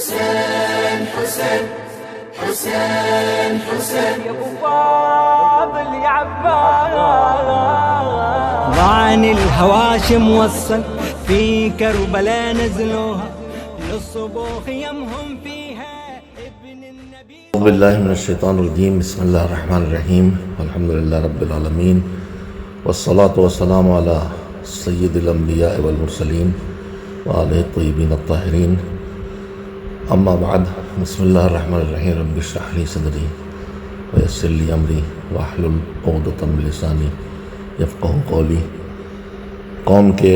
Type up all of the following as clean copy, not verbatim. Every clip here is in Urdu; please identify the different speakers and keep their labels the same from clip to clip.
Speaker 1: حسين حسين حسين حسين
Speaker 2: يا ابو فاضل يا عباس ضعني الهواشم وصل في كربلاء نزلوها للصبوح يمهم فيها ابن النبي.
Speaker 3: اعوذ باللہ من الشیطان الرجیم. بسم اللہ الرحمن الرحیم. الحمدللہ رب العالمین والصلاة والسلام علی سید الانبیاء والمرسلین وآلہ الطیبین الطاہرین. اما بعد. بسم اللہ الرحمن الرحیم. رب اشرح لی صدری ویسر لی امری واحلل عقدۃ من لسانی یفقہوا قولی. قوم کے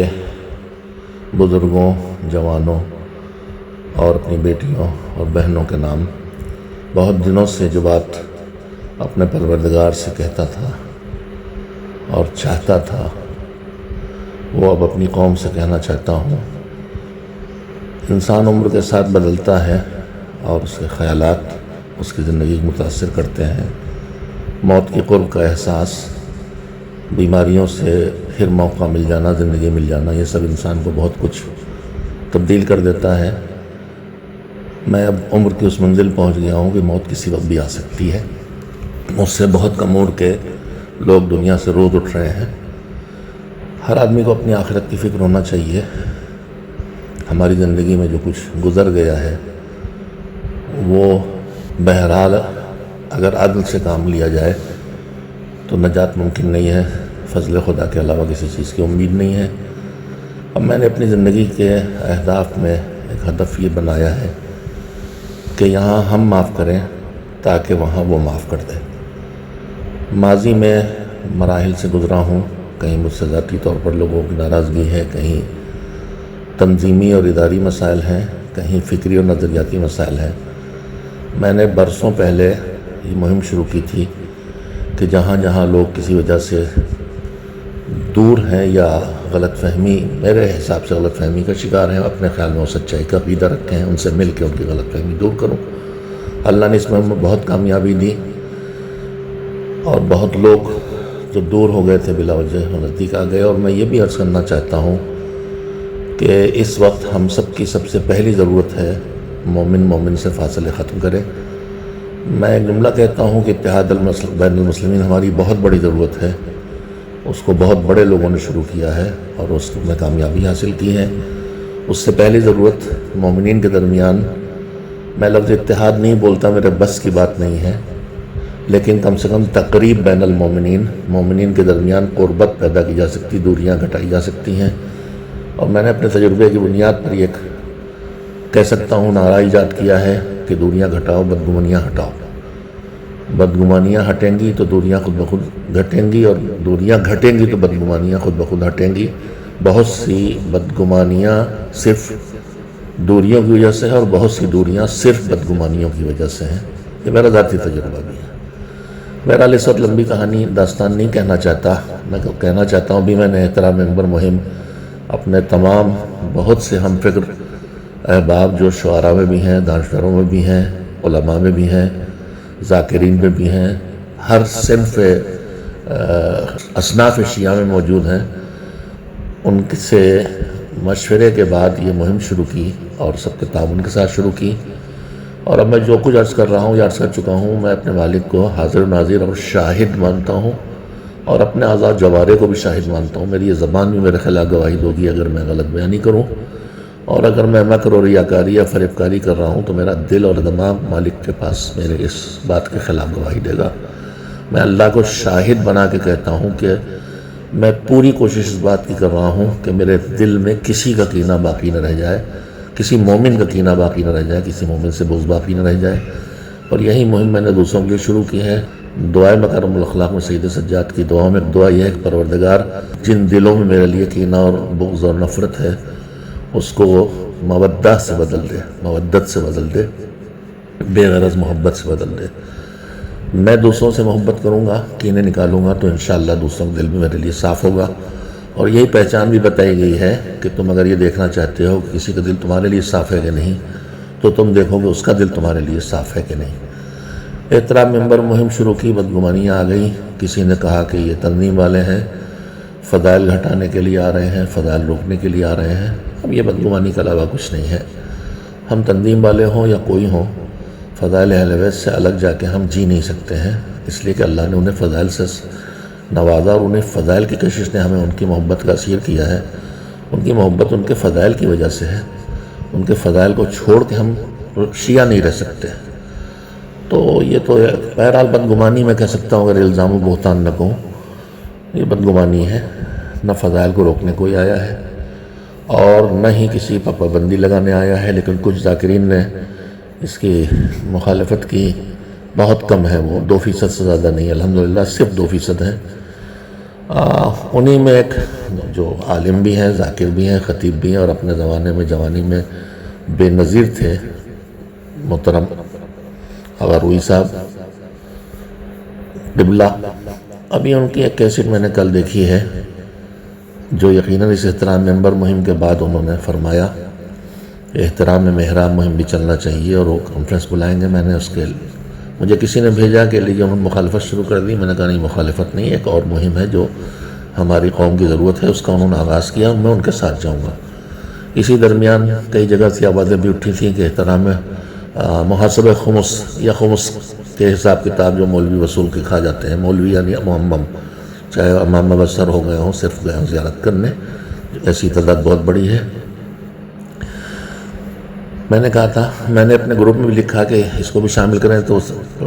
Speaker 3: بزرگوں، جوانوں اور اپنی بیٹیوں اور بہنوں کے نام بہت دنوں سے جو بات اپنے پروردگار سے کہتا تھا اور چاہتا تھا وہ اب اپنی قوم سے کہنا چاہتا ہوں. انسان عمر کے ساتھ بدلتا ہے اور اس کے خیالات اس کی زندگی کو متاثر کرتے ہیں. موت کی قرب کا احساس، بیماریوں سے پھر موقع مل جانا، زندگی مل جانا، یہ سب انسان کو بہت کچھ تبدیل کر دیتا ہے. میں اب عمر کی اس منزل پہنچ گیا ہوں کہ موت کسی وقت بھی آ سکتی ہے. مجھ سے بہت کم عمر کے لوگ دنیا سے روز اٹھ رہے ہیں. ہر آدمی کو اپنی آخرت کی فکر ہونا چاہیے. ہماری زندگی میں جو کچھ گزر گیا ہے وہ بہرحال اگر عدل سے کام لیا جائے تو نجات ممکن نہیں ہے. فضل خدا کے علاوہ کسی چیز کی امید نہیں ہے. اب میں نے اپنی زندگی کے اہداف میں ایک ہدف یہ بنایا ہے کہ یہاں ہم معاف کریں تاکہ وہاں وہ معاف کر دیں. ماضی میں مراحل سے گزرا ہوں. کہیں مجھ سے ذاتی طور پر لوگوں کی ناراضگی ہے، کہیں تنظیمی اور اداری مسائل ہیں، کہیں فکری اور نظریاتی مسائل ہیں. میں نے برسوں پہلے یہ مہم شروع کی تھی کہ جہاں جہاں لوگ کسی وجہ سے دور ہیں یا غلط فہمی، میرے حساب سے غلط فہمی کا شکار ہیں، اپنے خیال میں وہ سچائی کا عقیدہ رکھتے ہیں، ان سے مل کے ان کی غلط فہمی دور کروں. اللہ نے اس مہم میں بہت کامیابی دی اور بہت لوگ جو دور ہو گئے تھے بلا وجہ نزدیک آ گئے. اور میں یہ بھی عرض کرنا چاہتا ہوں کہ اس وقت ہم سب کی سب سے پہلی ضرورت ہے مومن سے فاصلے ختم کرے. میں ایک جملہ کہتا ہوں کہ اتحاد بین المسلمین ہماری بہت بڑی ضرورت ہے. اس کو بہت بڑے لوگوں نے شروع کیا ہے اور اس میں کامیابی حاصل کی ہے. اس سے پہلی ضرورت مومنین کے درمیان، میں لفظ اتحاد نہیں بولتا، میرے بس کی بات نہیں ہے، لیکن کم سے کم تقریب بین المومنین، مومنین کے درمیان قربت پیدا کی جا سکتی، دوریاں گھٹائی جا سکتی ہیں. اور میں نے اپنے تجربے کی بنیاد پر یہ کہہ سکتا ہوں نعرہ ایجاد کیا ہے کہ دوریاں گھٹاؤ، بدگمانیاں ہٹاؤ. بدگمانیاں ہٹیں گی تو دوریاں خود بخود گھٹیں گی، اور دوریاں گھٹیں گی تو بدگمانیاں خود بخود ہٹیں گی. بہت سی بدگمانیاں صرف دوریوں کی وجہ سے ہیں اور بہت سی دوریاں صرف بدگمانیوں کی وجہ سے ہیں. یہ میرا ذاتی تجربہ بھی ہے. بہرحال اس وقت لمبی کہانی داستان نہیں کہنا چاہتا. میں کہنا چاہتا ہوں بھی میں نے احترام منبر مہم اپنے تمام بہت سے ہم فکر احباب جو شعراء میں بھی ہیں، دانشوروں میں بھی ہیں، علماء میں بھی ہیں، ذاکرین میں بھی ہیں، ہر صنف اصناف شیعہ میں موجود ہیں، ان سے مشورے کے بعد یہ مہم شروع کی اور سب کے تعاون کے ساتھ شروع کی. اور اب میں جو کچھ عرض کر رہا ہوں یا عرض کر چکا ہوں، میں اپنے والد کو حاضر و ناظر اور شاہد مانتا ہوں اور اپنے آزاد جوارے کو بھی شاہد مانتا ہوں. میری یہ زبان بھی میرے خلاف گواہی ہوگی اگر میں غلط بیانی کروں، اور اگر میں مکر اور ریاکاری یا فریب کاری کر رہا ہوں تو میرا دل اور دماغ مالک کے پاس میرے اس بات کے خلاف گواہی دے گا. میں اللہ کو شاہد بنا کے کہتا ہوں کہ میں پوری کوشش اس بات کی کر رہا ہوں کہ میرے دل میں کسی کا کینہ باقی نہ رہ جائے، کسی مومن کا کینہ باقی نہ رہ جائے، کسی مومن سے بغض باقی نہ رہ جائے. اور یہی مہم میں نے دوسروں کے لیے شروع کی ہے. دعائے مکارم الاخلاق میں سید سجاد کی دعاؤں میں ایک دعا یہ ہے کہ پروردگار جن دلوں میں میرے لیے کینہ اور بغض اور نفرت ہے اس کو مودت سے بدل دے، مودت سے بدل دے، بے غرض محبت سے بدل دے. میں دوسروں سے محبت کروں گا، کینے نکالوں گا تو انشاءاللہ دوسروں کا دل بھی میرے لیے صاف ہوگا. اور یہی پہچان بھی بتائی گئی ہے کہ تم اگر یہ دیکھنا چاہتے ہو کہ کسی کا دل تمہارے لیے صاف ہے کہ نہیں تو تم دیکھو گے اس کا دل تمہارے لیے صاف ہے کہ نہیں. احترام منبر مہم شروع کی، بدگمانیاں آ گئیں. کسی نے کہا کہ یہ تنظیم والے ہیں، فضائل گھٹانے کے لیے آ رہے ہیں، فضائل روکنے کے لیے آ رہے ہیں. اب یہ بدگمانی کے علاوہ کچھ نہیں ہے. ہم تنظیم والے ہوں یا کوئی ہوں، فضائل اہل بیت سے الگ جا کے ہم جی نہیں سکتے ہیں، اس لیے کہ اللہ نے انہیں فضائل سے نوازا، اور انہیں فضائل کی کشش نے ہمیں ان کی محبت کا اسیر کیا ہے۔ ان کی محبت ان کے فضائل کی وجہ سے ہے، ان کے فضائل کو چھوڑ کے ہم شیعہ نہیں رہ سکتے۔ تو یہ تو بہرحال بدگمانی میں کہہ سکتا ہوں، اگر الزام و بہتان نہ کہوں، یہ بدگمانی ہے، نہ فضائل کو روکنے کوئی آیا ہے اور نہ ہی کسی پر پابندی لگانے آیا ہے، لیکن کچھ ذاکرین نے اس کی مخالفت کی، بہت کم ہے، وہ 2% سے زیادہ نہیں، الحمدللہ صرف 2% ہیں۔ انہی میں ایک جو عالم بھی ہیں، ذاکر بھی ہیں، خطیب بھی ہیں، اور اپنے زمانے میں جوانی میں بے نظیر تھے، محترم اغروی صاحب قبلہ۔ ابھی ان کی ایک کیسٹ میں نے کل دیکھی ہے، جو یقیناً اس احترام ممبر مہم کے بعد انہوں نے فرمایا کہ احترام میں محراب مہم بھی چلنا چاہیے اور وہ کانفرنس بلائیں گے۔ میں نے اس کے مجھے کسی نے بھیجا کہ لیجیے انہوں نے مخالفت شروع کر دی، میں نے کہا نہیں، مخالفت نہیں، ایک اور مہم ہے جو ہماری قوم کی ضرورت ہے، اس کا انہوں نے آغاز کیا، میں ان کے ساتھ جاؤں گا۔ اسی درمیان کئی جگہ سے آوازیں بھی اٹھی تھیں کہ احترام میں محاسبہ خمس یا خمس کے حساب کتاب جو مولوی وصول کے کھا جاتے ہیں، مولوی یعنی معمم، چاہے امام مبصر ہو گئے ہوں، صرف گئے ہوں زیارت کرنے، ایسی تعداد بہت بڑی ہے۔ میں نے کہا تھا، میں نے اپنے گروپ میں بھی لکھا کہ اس کو بھی شامل کریں، تو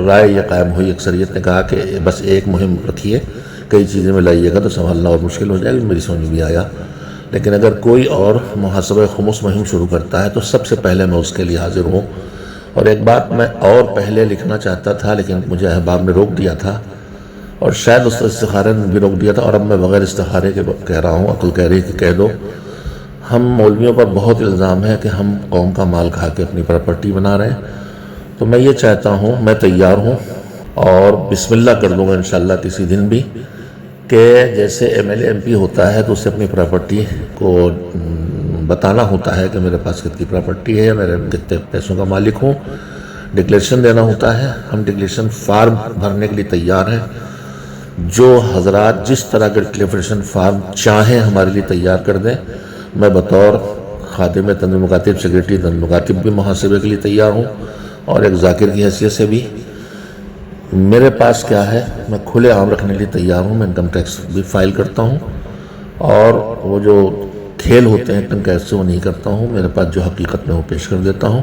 Speaker 3: رائے یہ قائم ہوئی، اکثریت نے کہا کہ بس ایک مہم رکھیے، کئی چیزیں میں لائیے گا تو سنبھالنا اور مشکل ہو جائے گا، میری سمجھ میں بھی آیا۔ لیکن اگر کوئی اور محاسبہ خمس مہم شروع کرتا ہے تو سب سے پہلے میں اس کے لیے حاضر ہوں۔ اور ایک بات میں اور پہلے لکھنا چاہتا تھا، لیکن مجھے احباب نے روک دیا تھا، اور شاید اس استخارے نے بھی روک دیا تھا، اور اب میں بغیر استخارے کے کہہ رہا ہوں، عقل کہہ رہی کہ کہہ دو۔ ہم مولویوں پر بہت الزام ہے کہ ہم قوم کا مال کھا کے اپنی پراپرٹی بنا رہے ہیں، تو میں یہ چاہتا ہوں، میں تیار ہوں اور بسم اللہ کر دوں گا انشاءاللہ کسی دن بھی، کہ جیسے M L A M P ہوتا ہے تو اسے اپنی پراپرٹی کو بتانا ہوتا ہے کہ میرے پاس کتنی پراپرٹی ہے، میرے کتنے پیسوں کا مالک ہوں، ڈکلیریشن دینا ہوتا ہے۔ ہم ڈکلیریشن فارم بھرنے کے لیے تیار ہیں، جو حضرات جس طرح کے ڈکلیریشن فارم چاہیں ہمارے لیے تیار کر دیں۔ میں بطور خادم تنظیم مکاتب، سیکریٹری تنظیم مکاتب بھی محاسبے کے لیے تیار ہوں، اور ایک ذاکر کی حیثیت سے بھی میرے پاس کیا ہے، میں کھلے عام رکھنے کے لیے تیار ہوں۔ میں انکم ٹیکس بھی فائل کرتا ہوں، اور وہ جو کھیل ہوتے ہیں انکم ٹیکس سے وہ نہیں کرتا ہوں، میرے پاس جو حقیقت میں وہ پیش کر دیتا ہوں۔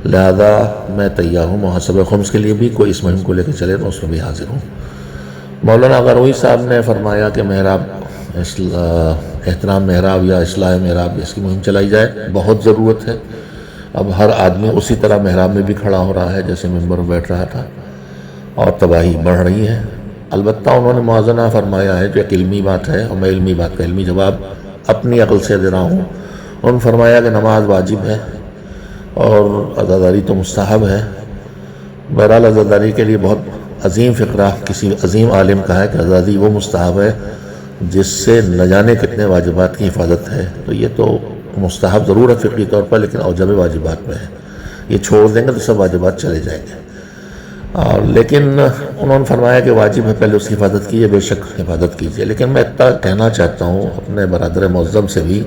Speaker 3: لہذا میں تیار ہوں محاسبہ خمس کے لیے بھی، کوئی اس مہم کو لے کے چلے تو اس میں بھی حاضر ہوں۔ مولانا اغروی صاحب نے فرمایا کہ محراب احترام محراب یا اصلاح محراب، اس کی مہم چلائی جائے، بہت ضرورت ہے۔ اب ہر آدمی اسی طرح محراب میں بھی کھڑا ہو رہا ہے جیسے ممبر میں بیٹھ رہا تھا، اور تباہی بڑھ رہی ہے۔ البتہ انہوں نے موازنہ فرمایا ہے، جو ایک علمی بات ہے، اور میں علمی بات کا علمی جواب اپنی عقل سے دے رہا ہوں۔ انہوں نے فرمایا کہ نماز واجب ہے اور عزاداری تو مستحب ہے۔ بہرحال عزاداری کے لیے بہت عظیم فقرہ کسی عظیم عالم کا ہے کہ عزاداری وہ مستحب ہے جس سے نہ جانے کتنے واجبات کی حفاظت ہے۔ تو یہ تو مستحب ضرور ہے فقہی طور پر، لیکن اوجب واجبات میں ہے، یہ چھوڑ دیں گے تو سب واجبات چلے جائیں گے۔ اور لیکن انہوں نے فرمایا کہ واجب ہے، پہلے اس کی حفاظت کیجیے، بے شک حفاظت کیجیے۔ لیکن میں اتنا کہنا چاہتا ہوں اپنے برادر معظم سے بھی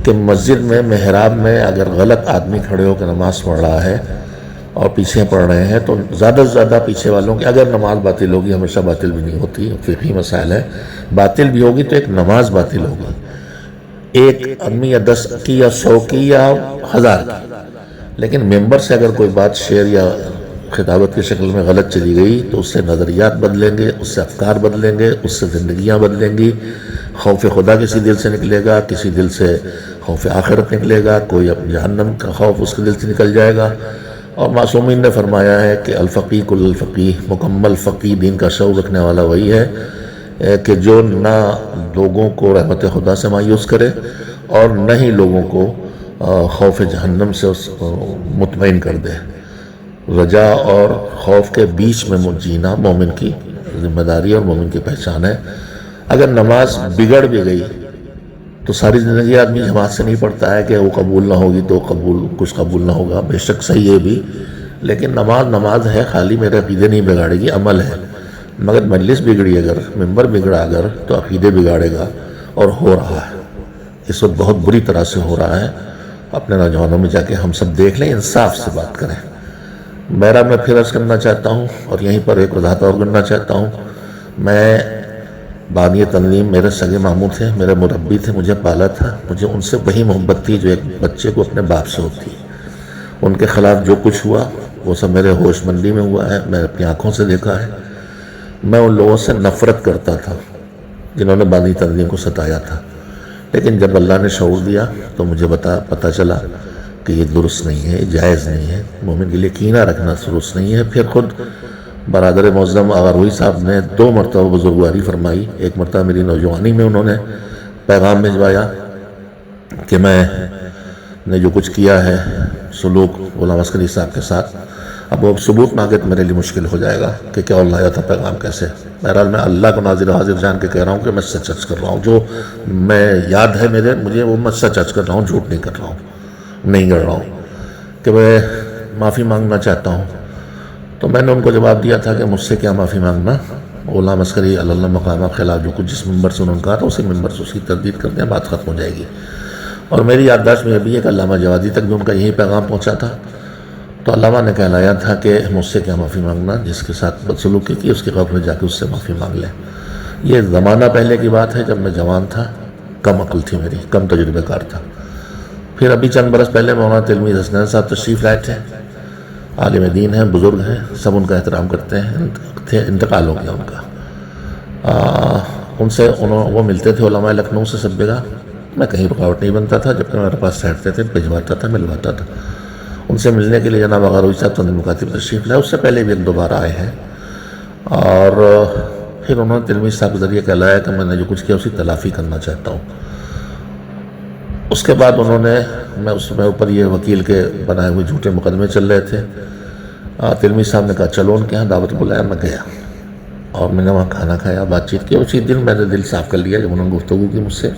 Speaker 3: کہ مسجد میں محراب میں اگر غلط آدمی کھڑے ہو کے نماز پڑھ رہا ہے اور پیچھے پڑھ رہے ہیں، تو زیادہ سے زیادہ پیچھے والوں کی، اگر نماز باطل ہوگی، ہمیشہ باطل بھی نہیں ہوتی، فقہی مسائل ہے، باطل بھی ہوگی تو ایک نماز باطل ہوگی، ایک آدمی یا 10 کی یا 100 کی یا 1000 کی۔ لیکن ممبر سے اگر کوئی بات شعر یا خطابت کی شکل میں غلط چلی گئی تو اس سے نظریات بدلیں گے، اس سے افکار بدلیں گے، اس سے زندگیاں بدلیں گی۔ خوف خدا کسی دل سے نکلے گا، کسی دل سے خوف آخرت نکلے گا، کوئی اپنے جہنم کا خوف اس کے دل سے نکل جائے گا۔ اور معصومین نے فرمایا ہے کہ الفقی کل الفقی، مکمل فقی دین کا شعور رکھنے والا وہی ہے کہ جو نہ لوگوں کو رحمت خدا سے مایوس کرے اور نہ ہی لوگوں کو خوف جہنم سے مطمئن کر دے۔ رجا اور خوف کے بیچ میں جینا مومن کی ذمہ داری اور مومن کی پہچان ہے۔ اگر نماز بگڑ بھی گئی تو ساری زندگی آدمی جماعت سے نہیں پڑھتا ہے کہ وہ قبول نہ ہوگی تو کچھ قبول نہ ہوگا، بے شک صحیح ہے بھی، لیکن نماز ہے، خالی میرے عقیدے نہیں بگاڑے گی، عمل ہے۔ مگر مجلس بگڑی اگر، ممبر بگڑا اگر، تو عقیدے بگاڑے گا، اور ہو رہا ہے، اس وقت بہت بری طرح سے ہو رہا ہے۔ اپنے نوجوانوں میں جا کے ہم سب دیکھ لیں، انصاف سے بات کریں۔ بہرحال میں پھر عرض کرنا چاہتا ہوں اور یہیں پر ایک وضاحت اور کرنا چاہتا ہوں، میں بانی تنظیم میرے سگے ماموں تھے، میرے مربی تھے، مجھے پالا تھا، مجھے ان سے وہی محبت تھی جو ایک بچے کو اپنے باپ سے ہوتی ہے۔ ان کے خلاف جو کچھ ہوا وہ سب میرے ہوش مندی میں ہوا ہے، میں اپنی آنکھوں سے دیکھا ہے۔ میں ان لوگوں سے نفرت کرتا تھا جنہوں نے بانی تنظیم کو ستایا تھا، لیکن جب اللہ نے شعور دیا تو مجھے پتہ چلا کہ یہ درست نہیں ہے، یہ جائز نہیں ہے، مومن کے لیے کینہ رکھنا درست نہیں ہے۔ پھر خود برادر معظم آغا روئی صاحب نے 2 مرتبہ بزرگواری فرمائی۔ ایک مرتبہ میری نوجوانی میں انہوں نے پیغام بھجوایا کہ میں نے جو کچھ کیا ہے سلوک غلام عسکری صاحب کے ساتھ، اب وہ ثبوت مانگے تو میرے لیے مشکل ہو جائے گا کہ کیا لایا تھا پیغام کیسے۔ بہرحال میں اللہ کو ناظر حاضر جان کے کہہ رہا ہوں کہ میں سچ کر رہا ہوں، جو میں یاد ہے مجھے وہ میں سچ کر رہا ہوں، جھوٹ نہیں کر رہا ہوں، نہیں کر رہا ہوں، کہ میں معافی مانگنا چاہتا ہوں۔ تو میں نے ان کو جواب دیا تھا کہ مجھ سے کیا معافی مانگنا، غلام عسکری اللہ مقامہ کے خلاف جو کچھ جس ممبر سے انہوں نے کہا تھا اسی ممبر سے اس کی تردید کر دیں، بات ختم ہو جائے گی۔ اور میری یادداشت میں یہ بھی ہے کہ علامہ جوادی تک بھی ان کا یہی پیغام پہنچا تھا، تو علامہ نے کہلایا تھا کہ مجھ سے کیا معافی مانگنا، جس کے ساتھ بدسلوکی کی اس کے قبر میں جا کے اس سے معافی مانگ لیں۔ یہ زمانہ پہلے کی بات ہے جب میں جوان تھا، کم عقل تھی میری، کم تجربہ کار تھا۔ پھر ابھی چند برس پہلے مولانا تلمیذ حسنین صاحب تشریف لائے تھے، عالم دین ہیں، بزرگ ہیں، سب ان کا احترام کرتے ہیں، انتقال ہو گیا ان کا۔ ان سے وہ ملتے تھے علماء لکھنؤ سے سب جگہ، میں کہیں رکاوٹ نہیں بنتا تھا، جب کہ میرے پاس بیٹھتے تھے بھجواتا تھا، ملواتا تھا۔ ان سے ملنے کے لیے جناب آغا روئی صاحب تنظیم مکاتب تشریف لائے، اس سے پہلے بھی 1-2 بار آئے ہیں، اور پھر انہوں نے تلمیذ صاحب کے ذریعے کہلایا کہ میں نے جو کچھ کیا اسی تلافی کرنا چاہتا ہوں۔ اس کے بعد انہوں نے اس میں اوپر یہ وکیل کے بنائے ہوئے جھوٹے مقدمے چل رہے تھے، تلمیذ صاحب نے کہا چلو ان کے ہاں دعوت بلایا، میں گیا اور میں نے وہاں کھانا کھایا، بات چیت کی۔ اسی دن میں نے دل صاف کر لیا جب انہوں نے گفتگو کی مجھ سے۔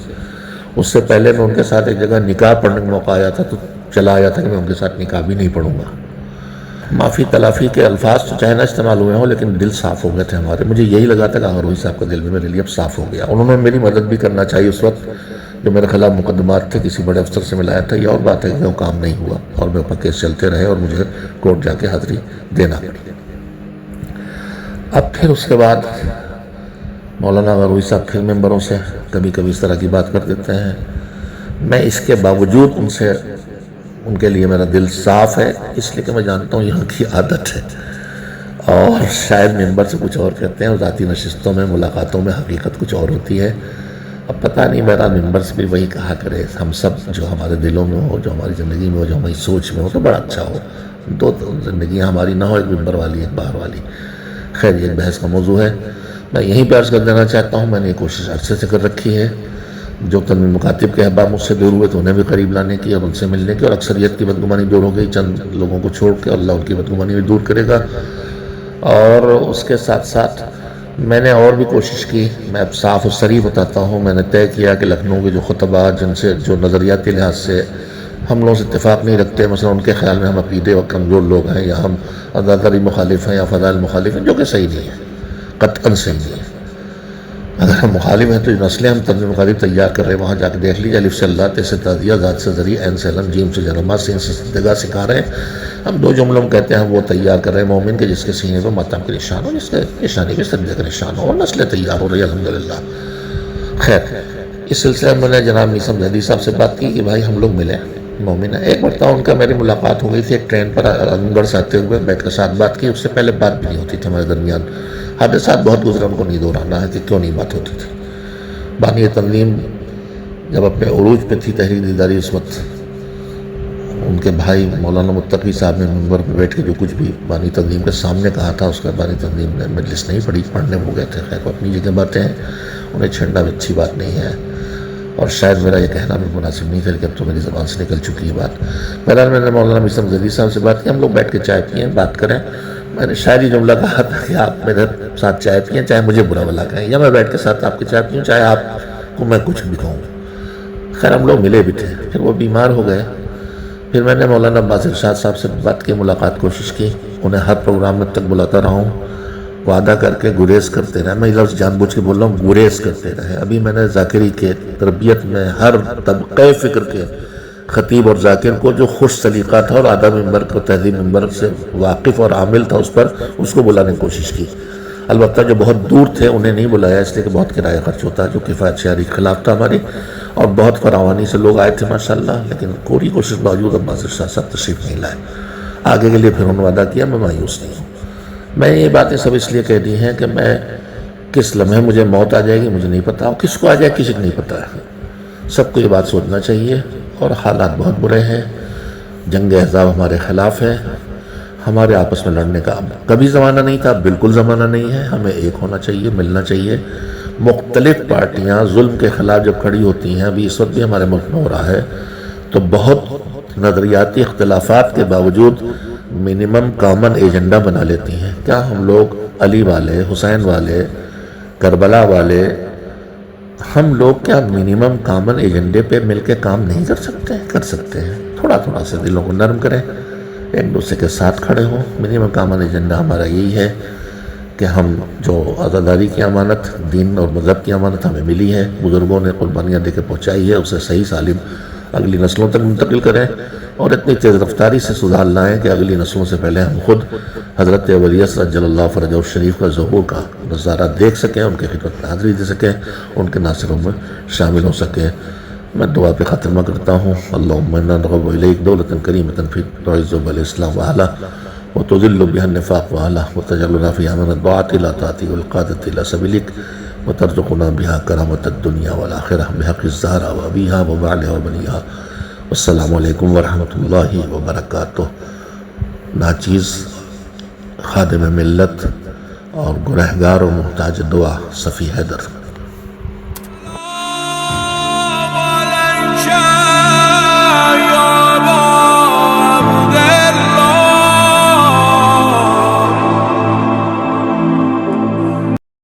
Speaker 3: اس سے پہلے میں ان کے ساتھ ایک جگہ نکاح پڑھنے کا موقع آیا تھا، تو چلا آیا تھا کہ میں ان کے ساتھ نکاح بھی نہیں پڑھوں گا۔ معافی تلافی کے الفاظ تو چاہے نہ استعمال ہوئے ہوں، لیکن دل صاف ہو گئے تھے ہمارے۔ مجھے یہی لگا تھا کہ آغا روئی صاحب کا دل بھی میرے لیے اب صاف ہو گیا۔ انہوں نے میری مدد بھی کرنا چاہیے اس وقت جو میرے خلاف مقدمات تھے، کسی بڑے افسر سے ملایا تھا، یہ اور بات ہے کہ وہ کام نہیں ہوا اور میرے اوپر کیس چلتے رہے اور مجھے کورٹ جا کے حاضری دینا پڑی۔ اب پھر اس کے بعد مولانا آغا روئی صاحب پھر ممبروں سے کبھی کبھی اس طرح کی بات کر دیتے ہیں۔ میں اس کے باوجود ان کے لیے میرا دل صاف ہے، اس لیے کہ میں جانتا ہوں یہ ان کی عادت ہے، اور شاید ممبر سے کچھ اور کہتے ہیں اور ذاتی نشستوں میں ملاقاتوں میں حقیقت کچھ اور ہوتی ہے۔ اب پتہ نہیں، میرا ممبر سے بھی وہی کہا کرے، ہم سب جو ہمارے دلوں میں ہو، جو ہماری زندگی میں ہو، جو ہماری سوچ میں ہو تو بڑا اچھا ہو۔ 2 زندگیاں ہماری نہ ہو، ایک ممبر والی ایک باہر والی۔ خیر یہ ایک بحث کا موضوع ہے، میں یہیں پہ عرض کر دینا چاہتا ہوں، میں نے یہ کوشش عرصے سے کر رکھی ہے۔ جو تنظیم مکاتب کے احباب مجھ سے دور ہوئے تو انہیں بھی قریب لانے کی اور ان سے ملنے کی، اور اکثریت کی بدگمانی دور ہو گئی چند لوگوں کو چھوڑ کے، اللہ ان کی بدگمانی بھی دور کرے گا۔ اور اس کے ساتھ ساتھ میں نے اور بھی کوشش کی، میں اب صاف و صریح بتاتا ہوں، میں نے طے کیا کہ لکھنؤ کے جو خطبہ جن سے جو نظریاتی لحاظ سے ہم لوگوں سے اتفاق نہیں رکھتے، مثلا ان کے خیال میں ہم عقیدے و کمزور لوگ ہیں، یا ہم عزاداری مخالف ہیں یا فضائل مخالف ہیں، جو کہ صحیح نہیں ہے، قطعاً صحیح نہیں ہے۔ اگر ہم مخالف ہیں تو جو نسلیں ہم تنظیم مخالف تیار کر رہے ہیں وہاں جا کے دیکھ لیجیے، الف سے اللہ، تے سے تعدیہ، ذات سے ذریعہ، عین سے علم، جیم سے جرما، سین سے صدقہ سکھا رہے ہیں۔ ہم 2 جملوں میں کہتے ہیں وہ تیار کر رہے ہیں مومن کے، جس کے سینے پہ ماتم کے نشان ہو، جس کے نشانی پہ سجدے کا نشان ہو، اور نسلیں تیار ہو رہی ہے الحمدللہ۔ خیر اس سلسلے میں نے جناب نیسم زیدی صاحب سے بات کی کہ بھائی ہم لوگ ملیں، مومن ہے۔ ایک مرتبہ ان کا میری ملاقات ہو گئی تھی ایک ٹرین پر عالم گڑھ سے آتے ہوئے، بیٹھ کے ساتھ بات کی، اس سے پہلے بات بھی نہیں ہوتی تھی ہمارے درمیان، حادثات بہت گزرے، ان کو نہیں دہرانا ہے کہ کیوں نہیں بات ہوتی تھی۔ بانی تنظیم جب اپنے عروج پہ تھی تحریک دیداری، اس وقت ان کے بھائی مولانا متقی صاحب نے منبر پہ بیٹھ کے جو کچھ بھی بانی تنظیم کے سامنے کہا تھا، اس کا بانی تنظیم نے مجلس نہیں پڑھی، پڑھنے ہو گئے تھے۔ خیر اپنی جگہ باتیں ہیں، انہیں چھیڑنا بھی اچھی بات نہیں ہے، اور شاید میرا یہ کہنا بھی مناسب نہیں تھا، لیکن اب تو میری زبان سے نکل چکی ہے بات۔ بہرحال میں نے مولانا نیسم زیدی صاحب سے بات کی، ہم لوگ بیٹھ کے چائے پئیں، بات کریں۔ میں نے شاید یہ جملہ کہا تھا کہ آپ میرے ساتھ چائے پئیں، چاہے مجھے برا بھلا کہیں، یا میں بیٹھ کے ساتھ آپ کی چائے پیوں، چاہے آپ کو میں کچھ بھی کہوں۔ خیر ہم لوگ ملے بھی تھے، پھر وہ بیمار ہو گئے۔ پھر میں نے مولانا عباس ارشاد صاحب سے بات کی، ملاقات کوشش کی، انہیں ہر پروگرام میں تک بلاتا رہا ہوں، وعدہ کر کے گریز کرتے رہے۔ میں یہ لفظ جان بوجھ کے بول رہا ہوں، گریز کرتے رہے۔ ابھی میں نے ذاکری کے تربیت میں ہر طبقے فکر کے خطیب اور ذاکر کو جو خوش سلیقہ تھا اور آدھا ممبر کو تہذیب ممبر سے واقف اور عامل تھا اس پر، اس کو بلانے کی کوشش کی۔ البتہ جو بہت دور تھے انہیں نہیں بلایا، اس لیے کہ بہت کرایہ خرچ ہوتا ہے، جو کفایت شہری کے خلاف تھا ہماری، اور بہت فراوانی سے لوگ آئے تھے ماشاءاللہ، لیکن پوری کوشش باوجود اب ناصر شاہ صاحب تشریف نہیں لائے۔ آگے کے لیے پھر انہوں نے وعدہ کیا، میں مایوس نہیں ہوں۔ میں یہ باتیں سب اس لیے کہہ دی ہیں کہ میں کس لمحے مجھے موت آ جائے گی مجھے نہیں پتا، اور کس کو آ جائے کسی کو نہیں پتا ہے۔ سب کو یہ بات سوچنا چاہیے، اور حالات بہت برے ہیں، جنگ احزاب ہمارے خلاف ہے، ہمارے آپس میں لڑنے کا اب کبھی زمانہ نہیں تھا، بالکل زمانہ نہیں ہے، ہمیں ایک ہونا چاہیے، ملنا چاہیے۔ مختلف پارٹیاں ظلم کے خلاف جب کھڑی ہوتی ہیں، ابھی اس وقت بھی ہمارے ملک میں ہو رہا ہے، تو بہت نظریاتی اختلافات کے باوجود منیمم کامن ایجنڈا بنا لیتی ہیں۔ کیا ہم لوگ علی والے، حسین والے، کربلا والے، ہم لوگ کیا منیمم کامن ایجنڈے پہ مل کے کام نہیں کر سکتے ہیں؟ کر سکتے ہیں، تھوڑا تھوڑا سے دلوں کو نرم کریں، ایک دوسرے کے ساتھ کھڑے ہوں۔ منیمم کامن ایجنڈا ہمارا یہی ہے کہ ہم جو عزاداری کی امانت، دین اور مذہب کی امانت ہمیں ملی ہے، بزرگوں نے قربانیاں دے کے پہنچائی ہے، اسے صحیح سالم اگلی نسلوں تک منتقل کریں، اور اتنی تیز رفتاری سے سدھار لائیں کہ اگلی نسلوں سے پہلے ہم خود حضرت ولیعصر رضی اللہ فرجہ الشریف کا ظہور کا نظارہ دیکھ سکیں، ان کی خدمت میں حاضری دے سکیں، ان کے ناصروں میں شامل ہو سکیں۔ میں دعا پہ خاتمہ کرتا ہوں۔ اللہم انا نرغب الیک دولۃ کریمۃ فی تعز بالاسلام وعلا وتذل بها النفاق وعلا وتجعلنا فيها من الدعاة الى طاعتك والقادة الى سبيلك وترزقنا بها کرامۃ الدنیا والآخرہ بحق الزہرا وابیہا وبعلہا وبنیہا۔ السلام علیکم ورحمۃ اللہ وبرکاتہ۔ ناچیز خادم ملت اور گنہگار و محتاج دعا صفی حیدر۔